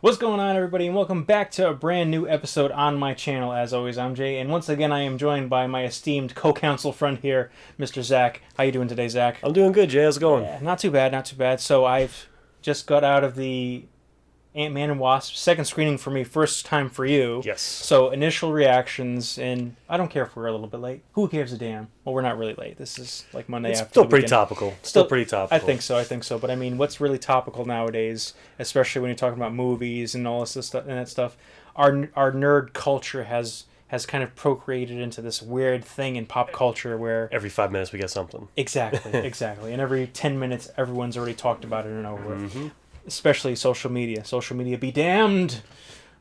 What's going on, everybody, and welcome back to a brand new episode on my channel. As always, I'm Jay, and once again I am joined by my esteemed co-counsel friend here, Mr. Zach. How you doing today, Zach? I'm doing good, Jay. How's it going? Yeah, not too bad, not too bad. So I've just got out of the Man and Wasp second screening for me, first time for you. Yes. So initial reactions, and I don't care if we're a little bit late. Who gives a damn? Well, we're not really late. This is like Monday It's after still the pretty weekend. topical. Still pretty topical. I think so. But I mean, what's really topical nowadays, especially when you're talking about movies and all this stuff and that stuff, our nerd culture has kind of procreated into this weird thing in pop culture where Every 5 minutes we get something. exactly, and every 10 minutes everyone's already talked about it and over. Mm-hmm. Especially social media. Social media be damned.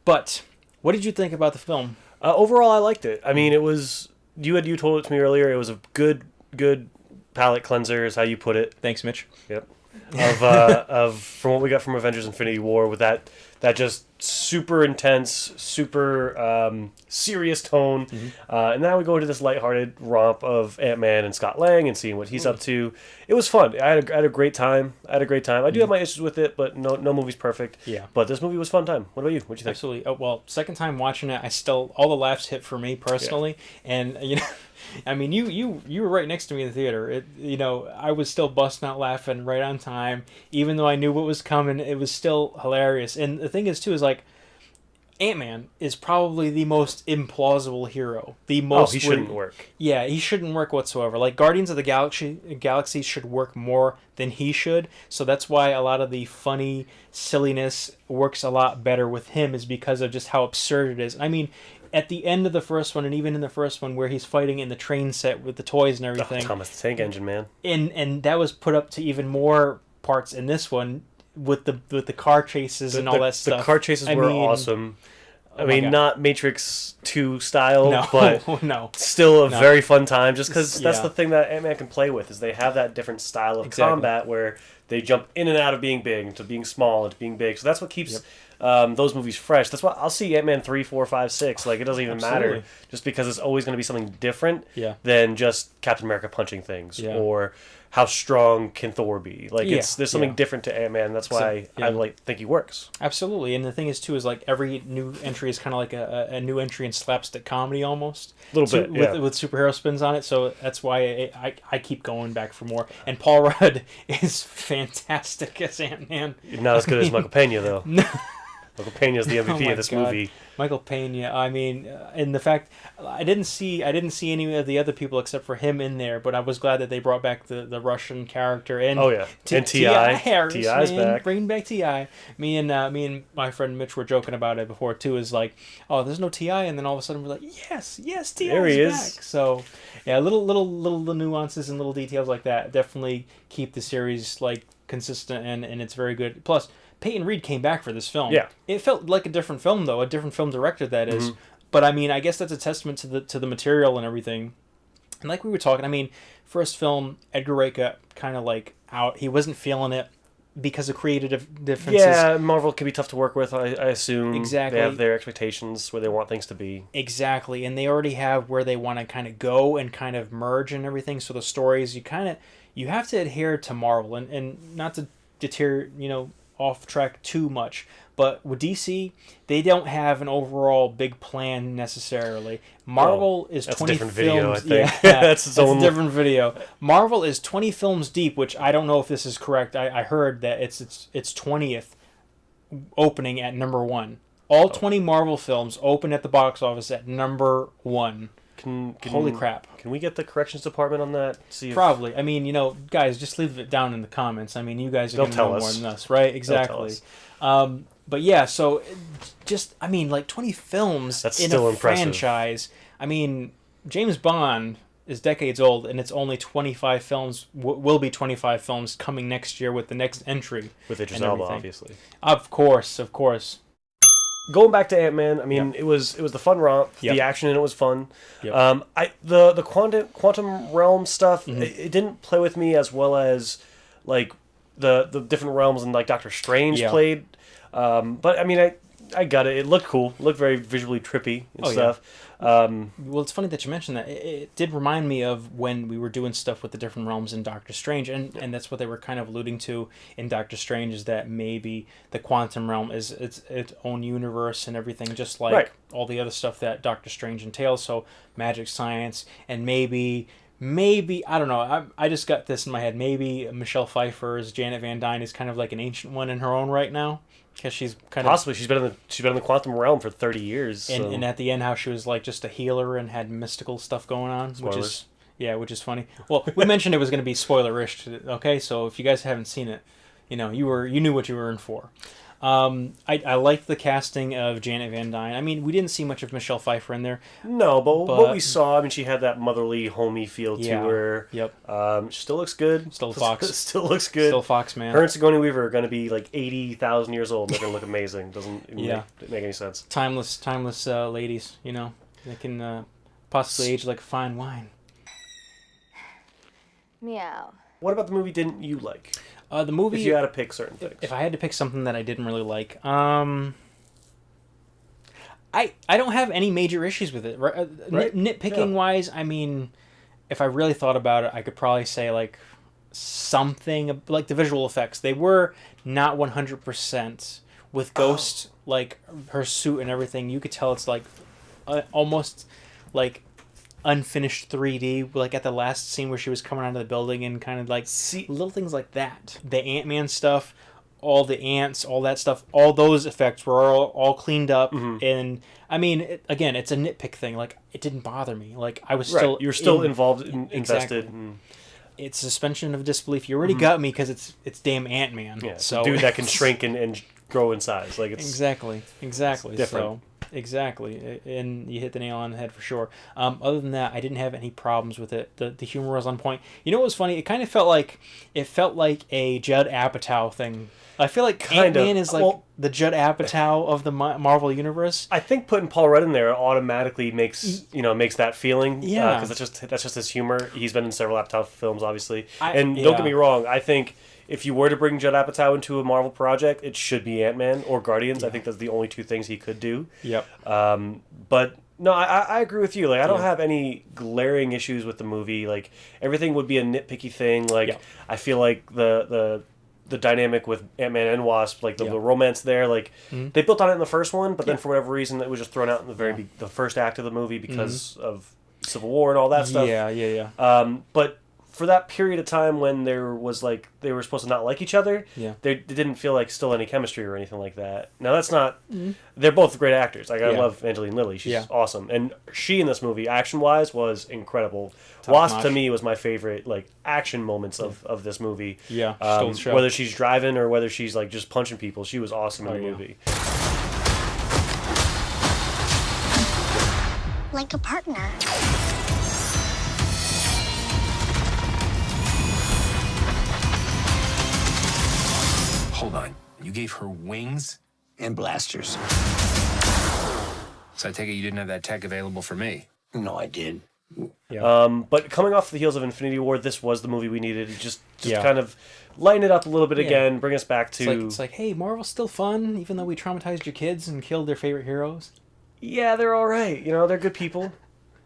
But what did you think about the film? Overall, I liked it. I mean, it was you told it to me earlier. It was a good palate cleanser, is how you put it. Thanks, Mitch. Yep. Of from what we got from Avengers: Infinity War, with that just super intense, super serious tone, and now we go into this lighthearted romp of Ant-Man and Scott Lang and seeing what he's up to. It was fun. I had a great time. I do have my issues with it, but no movie's perfect. Yeah. But this movie was a fun time. What about you? What'd you think? Absolutely. Oh, well, second time watching it, I still all the laughs hit for me personally, and you know, I mean, you were right next to me in the theater. I was still busting out laughing right on time, even though I knew what was coming. It was still hilarious. And the thing is, too, is like Ant-Man is probably the most implausible hero. He shouldn't work. Yeah, he shouldn't work whatsoever. Like Guardians of the Galaxy should work more than he should. So that's why a lot of the funny silliness works a lot better with him, is because of just how absurd it is. I mean, at the end of the first one, and even in the first one where he's fighting in the train set with the toys and everything. Thomas the Tank Engine, man. And that was put up to even more parts in this one with the car chases and all that stuff. The car chases were awesome. I mean, not Matrix 2 style, but still a very fun time, just because that's the thing that Ant-Man can play with, is they have that different style of combat where they jump in and out of being big to being small to being big. So that's what keeps those movies fresh. That's why I'll see Ant-Man 3, 4, 5, 6. Like, it doesn't even matter, just because it's always going to be something different than just Captain America punching things or how strong can Thor be. Like, there's something different to Ant-Man. That's why I think he works. Absolutely. And the thing is, too, is like every new entry is kind of like a new entry in slapstick comedy almost. A little bit, with superhero spins on it. So that's why I keep going back for more. And Paul Rudd is fantastic as Ant-Man. Not as good as Michael Pena, though. Michael Pena's the MVP of this movie. Michael Pena. I mean, and the fact I didn't see any of the other people except for him in there, but I was glad that they brought back the Russian character. And and T.I. Harris, T.I.'s back. Bringing back T.I. Me and my friend Mitch were joking about it before too. Is like, oh, there's no T.I., and then all of a sudden we're like, yes, T.I.'s there he back. is. So yeah, little nuances and little details like that definitely keep the series like consistent, and it's very good. Plus, Peyton Reed came back for this film. Yeah. It felt like a different film, though, a different film director, that is. But, I mean, I guess that's a testament to the material and everything. And like we were talking, I mean, first film, Edgar Wright got kind of, like, out. He wasn't feeling it because of creative differences. Yeah, Marvel can be tough to work with, I assume. Exactly. They have their expectations where they want things to be. Exactly. And they already have where they want to kind of go and kind of merge and everything. So the stories, you have to adhere to Marvel and not to deter, off track too much, but with DC, they don't have an overall big plan necessarily. Marvel is 20 different films. Video, I think. Yeah, that's a different video. Marvel is 20 films deep, which I don't know if this is correct. I heard that it's 20th opening at number 1. All 20 Marvel films open at the box office at number 1. Holy crap. Can we get the corrections department on that? Probably. I mean, guys, just leave it down in the comments. I mean, you guys are going to know more than us, right? Exactly. But yeah, so like 20 films in a franchise. I mean, James Bond is decades old, and it's only 25 films, will be 25 films coming next year with the next entry. With Idris Elba, obviously. Of course. Going back to Ant-Man, I mean, it was the fun romp. Yep. The action in it was fun. Yep. The quantum realm stuff, it didn't play with me as well as like the different realms and like Doctor Strange played. But I mean, I got it. It looked cool. It looked very visually trippy and stuff. Well, it's funny that you mentioned that. It did remind me of when we were doing stuff with the different realms in Doctor Strange, and that's what they were kind of alluding to in Doctor Strange, is that maybe the quantum realm is its own universe and everything, just like all the other stuff that Doctor Strange entails. So magic, science, and maybe I don't know. I just got this in my head. Maybe Michelle Pfeiffer's Janet Van Dyne is kind of like an ancient one in her own right now. Because she's kind possibly she's been in the quantum realm for 30 years. And at the end, how she was like just a healer and had mystical stuff going on, Spoilers. which is funny. Well, we mentioned it was going to be spoiler-ish. Okay, so if you guys haven't seen it, you knew what you were in for. I liked the casting of Janet Van Dyne. I mean, we didn't see much of Michelle Pfeiffer in there. No, but what we saw, I mean, she had that motherly, homey feel to her. Yep. She still looks good. Still Fox. Still looks good. Still Fox, man. Her and Sigourney Weaver are going to be like 80,000 years old. They're going to look amazing. Doesn't even make any sense. Timeless ladies, They can possibly age like a fine wine. Meow. What about the movie didn't you like? The movie... If you had to pick certain things. If I had to pick something that I didn't really like, I don't have any major issues with it. Right? Nitpicking wise, I mean, if I really thought about it, I could probably say like something like the visual effects. They were not 100% with Ghost, like her suit and everything. You could tell it's like almost like unfinished 3D, like at the last scene where she was coming out of the building, and kind of like little things like that. The Ant-Man stuff, all the ants, all that stuff, all those effects were all cleaned up. And I mean, again, it's a nitpick thing. Like, it didn't bother me. Like, I was still you're still involved, invested. Exactly. It's suspension of disbelief. You already got me because it's damn Ant-Man. Yeah, so dude that can shrink and grow in size. Like, it's exactly it's different. So exactly, and you hit the nail on the head for sure. Other than that, I didn't have any problems with it. The humor was on point. You know what was funny? It kind of felt like a Judd Apatow thing. I feel like Ant-Man is like the Judd Apatow of the Marvel universe. I think putting Paul Rudd in there automatically makes that feeling. Yeah, because that's just his humor. He's been in several Apatow films, obviously. Don't get me wrong. I think if you were to bring Judd Apatow into a Marvel project, it should be Ant-Man or Guardians. I think that's the only two things he could do. Yep. But no, I agree with you. Like, I don't have any glaring issues with the movie. Like, everything would be a nitpicky thing. Like, I feel like the dynamic with Man and Wasp, like the romance there, like they built on it in the first one, but then for whatever reason it was just thrown out in the first act of the movie because of Civil War and all that stuff. But for that period of time when there was like they were supposed to not like each other, they didn't feel like still any chemistry or anything like that. Now that's not. They're both great actors. Like, I love Angelina Lilly. She's awesome, and she in this movie, action wise, was incredible. Wasp to me was my favorite like action moments of this movie. Yeah, whether she's driving or whether she's like just punching people, she was awesome in the movie. Like a partner. Hold on. You gave her wings and blasters. So I take it you didn't have that tech available for me? No, I did. But coming off the heels of Infinity War, this was the movie we needed to just kind of lighten it up a little bit again, bring us back to... It's like, hey, Marvel's still fun, even though we traumatized your kids and killed their favorite heroes. Yeah, they're all right. They're good people.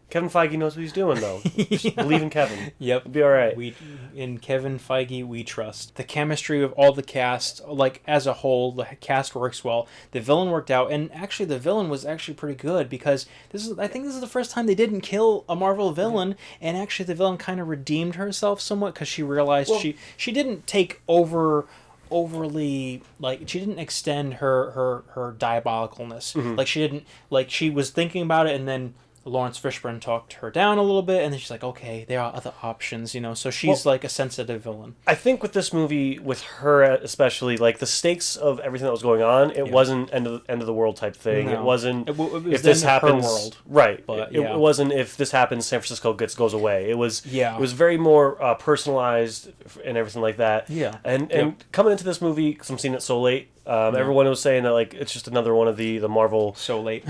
Kevin Feige knows what he's doing, though. Just believe in Kevin. Yep. It'll be all right. In Kevin Feige, we trust. The chemistry of all the cast, like, as a whole, the cast works well. The villain worked out, and actually the villain was actually pretty good, because I think this is the first time they didn't kill a Marvel villain, and actually the villain kind of redeemed herself somewhat, because she realized she didn't take overly, like, she didn't extend her diabolicalness. Like, she didn't, like, she was thinking about it, and then Lawrence Fishburne talked her down a little bit, and then she's like, okay, there are other options, so she's like a sensitive villain. I think with this movie, with her especially, like, the stakes of everything that was going on, it wasn't end of the world type thing. No. It wasn't it was if this happens, her world. Right. But, it wasn't if this happens, San Francisco goes away. It was very more personalized and everything like that. Yeah. And coming into this movie, because I'm seeing it so late, everyone was saying that, like, it's just another one of the Marvel... So late.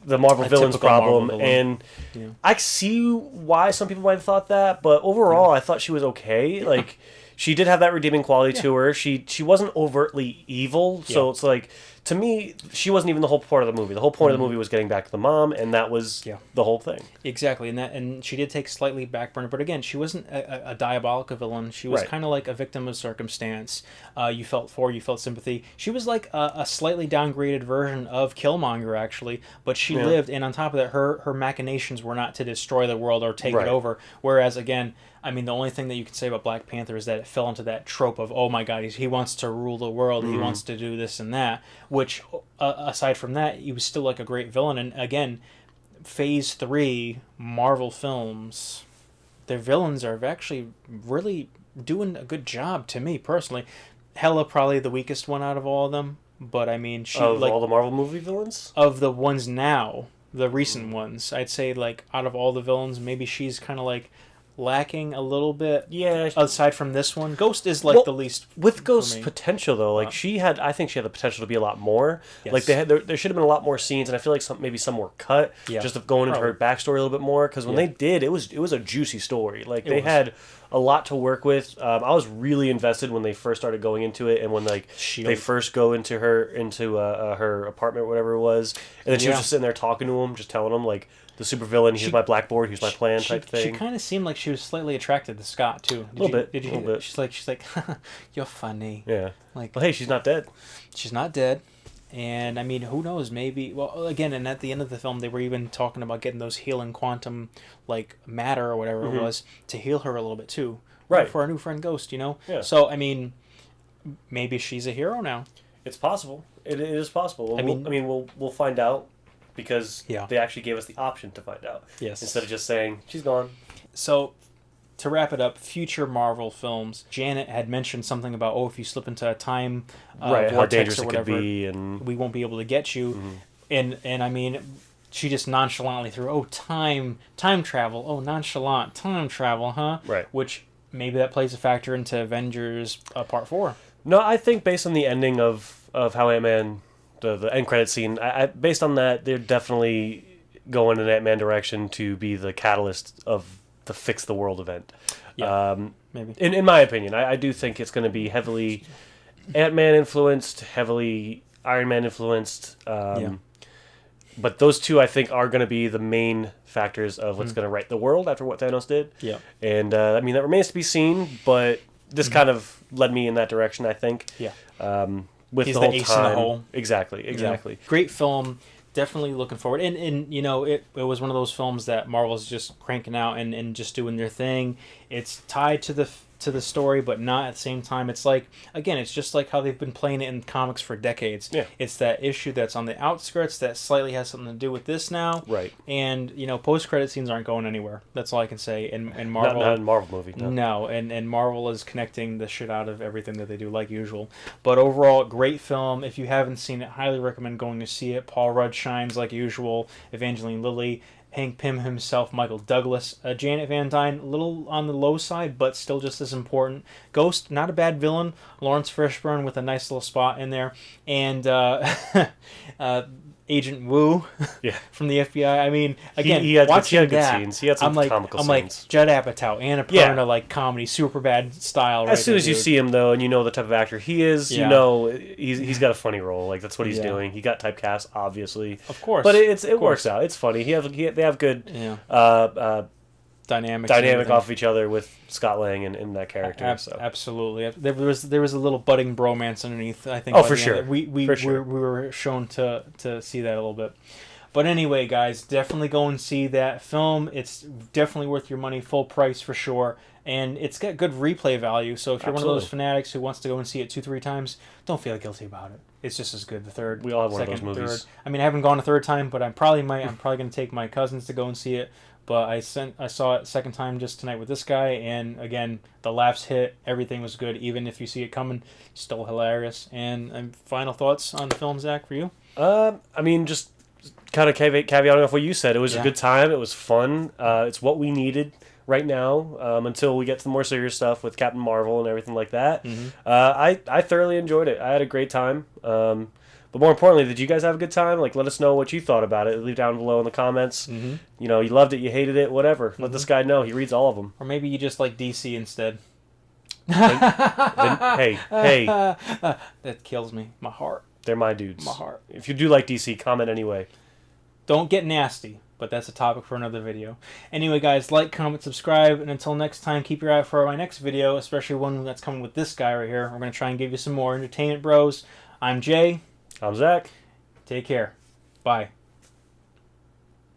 The Marvel villains problem, Marvel villain. And I see why some people might have thought that, but overall, I thought she was okay. Like, she did have that redeeming quality to her. She wasn't overtly evil, so it's like, to me, she wasn't even the whole part of the movie. The whole point of the movie was getting back to the mom, and that was the whole thing. Exactly, and she did take slightly backburner, but again, she wasn't a diabolical villain. She was kind of like a victim of circumstance. You felt sympathy. She was like a slightly downgraded version of Killmonger, actually, but she lived, and on top of that, her machinations were not to destroy the world or take it over. Whereas, again, I mean, the only thing that you can say about Black Panther is that it fell into that trope of, oh my God, he wants to rule the world, he wants to do this and that, which, aside from that, he was still like a great villain. And again, Phase 3 Marvel films, their villains are actually really doing a good job, to me, personally. Hela probably the weakest one out of all of them, but I mean... Of all the Marvel movie villains? Of the ones now, the recent ones, I'd say, like, out of all the villains, maybe she's kind of like... lacking a little bit. Yeah. Aside from this one, Ghost is like the least. With Ghost's potential though, like I think she had the potential to be a lot more. Yes. Like there should have been a lot more scenes, and I feel like maybe some were cut just of going into her backstory a little bit more. Because when they did, it was a juicy story. Like they had a lot to work with. I was really invested when they first started going into it, and when like they first go into her apartment, or whatever it was, and then she was just sitting there talking to him, just telling him like. The supervillain, here's my blackboard, here's my plan type thing. She kind of seemed like she was slightly attracted to Scott, too. A little bit. She's like, you're funny. Yeah. Like, well, hey, she's not dead. She's not dead. And, I mean, who knows, maybe... Well, again, and at the end of the film, they were even talking about getting those healing quantum, like, matter or whatever it was, to heal her a little bit, too. Right. For our new friend Ghost, you know? Yeah. So, I mean, maybe she's a hero now. It's possible. It is possible. We'll find out. Because they actually gave us the option to find out. Yes. Instead of just saying, she's gone. So, to wrap it up, future Marvel films, Janet had mentioned something about, if you slip into a time vortex how dangerous or whatever, it could be, and we won't be able to get you. And I mean, she just nonchalantly threw, time travel, nonchalant, time travel, huh? Right. Which, maybe that plays a factor into Avengers Part 4. No, I think based on the ending of how Ant-Man... The end credit scene, based on that, they're definitely going in Ant-Man direction to be the catalyst of the Fix the World event. Yeah, maybe. In my opinion, I do think it's going to be heavily Ant-Man influenced, heavily Iron Man influenced. But those two, I think, are going to be the main factors of what's going to right the world after what Thanos did. Yeah. And, I mean, that remains to be seen, but this kind of led me in that direction, I think. Yeah. With He's the whole ace time. in the hole. Exactly. Yeah. Great film. Definitely looking forward. And you know, it was one of those films that Marvel's just cranking out and just doing their thing. It's tied to the story, but not at the same time. It's like, again, it's just like how they've been playing it in comics for decades. Yeah. It's that issue that's on the outskirts that slightly has something to do with this now. Right. And, you know, post-credit scenes aren't going anywhere. That's all I can say. And Marvel... Not in a Marvel movie, no. No, and Marvel is connecting the shit out of everything that they do, like usual. But overall, great film. If you haven't seen it, highly recommend going to see it. Paul Rudd shines like usual. Evangeline Lilly. Hank Pym himself, Michael Douglas, Janet Van Dyne, a little on the low side, but still just as important. Ghost, not a bad villain. Lawrence Fishburne with a nice little spot in there. And Agent Wu from the FBI. I mean, again, he had watching good scenes. He had some comical scenes. I'm like, Judd Apatow, Anna Perna, like comedy, super bad style. As soon as you see him, though, and you know the type of actor he is, you know he's got a funny role. Like, that's what he's doing. He got typecast, obviously. Of course. But it works out. It's funny. They have good dynamic off of each other with Scott Lang and that character. Absolutely. There was a little budding bromance underneath, I think. Oh, for sure. We were shown to see that a little bit. But anyway, guys, definitely go and see that film. It's definitely worth your money, full price for sure. And it's got good replay value. So if you're one of those fanatics who wants to go and see it 2-3 times, don't feel guilty about it. It's just as good. The third, we all have one of second, those movies. Third. I mean, I haven't gone a third time, but I'm probably going to take my cousins to go and see it. But I saw it second time just tonight with this guy, and again, the laughs hit. Everything was good, even if you see it coming. Still hilarious. And final thoughts on the film, Zach, for you? I mean, just kind of caveating off what you said. It was a good time. It was fun. It's what we needed right now until we get to the more serious stuff with Captain Marvel and everything like that. Mm-hmm. I thoroughly enjoyed it. I had a great time. But more importantly, did you guys have a good time? Like, let us know what you thought about it. Leave down below in the comments. Mm-hmm. You know, you loved it, you hated it, whatever. Let this guy know. He reads all of them. Or maybe you just like DC instead. Hey. That kills me. My heart. They're my dudes. My heart. If you do like DC, comment anyway. Don't get nasty, but that's a topic for another video. Anyway, guys, like, comment, subscribe, and until next time, keep your eye out for my next video, especially one that's coming with this guy right here. We're going to try and give you some more entertainment, bros. I'm Jay. I'm Zach. Take care. Bye.